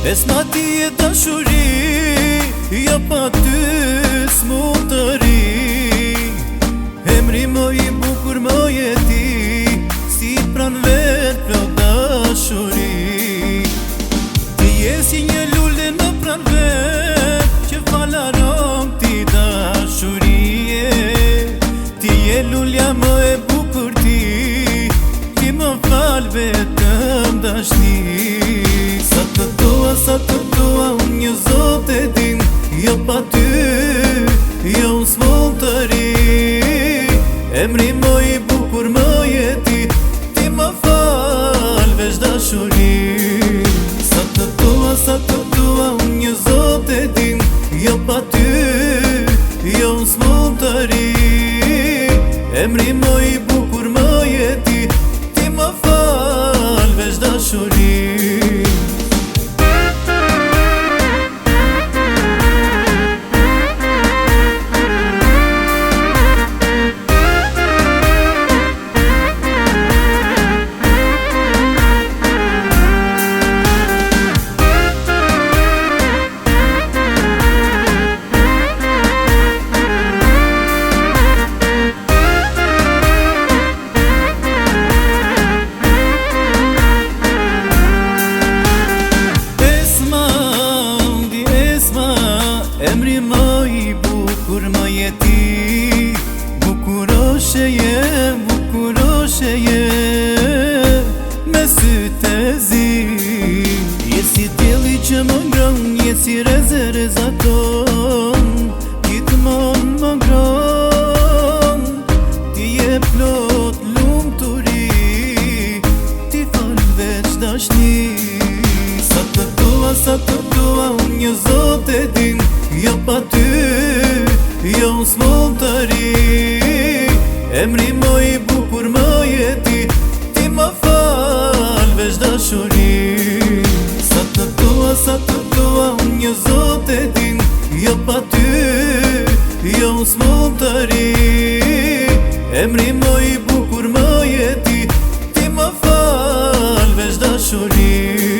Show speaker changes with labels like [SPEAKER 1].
[SPEAKER 1] Besma ti e dashuri, jo pa ty s'mund të ri. Emri më i bukur më je ti, si pran vet plot dashuri. Ti je si një lule në pran vet, që falaron ti dashurie. Ti je lulja më e bukur ti më fal vetëm dashni. Sa të dua unë një zot e din, jo pa ty, jo unë s'mund të ri. Emri më i bukur më je ti më fal veç dashuri. Sa të dua unë një zot e din, jo pa ty, jo unë s'mund të ri. Emri më i bukur më je ti më fal veç dashuri. Emri më i bukur më je ti, bukuroshe je, me sytë e zi. Je si djeli që më ngron, je si reza ton, gjithmonë më ngron. Ti je plot lumturi, ti fal veç dashni. Sa të dua unë një zot e din, jo pa ty, jo unë s'mund të ri. Emri më i bukur më je ti më fal veç dashuri. Sa të dua unë një zot e din, jo pa ty, jo unë s'mund të ri. Emri më i bukur më je ti më fal veç dashuri.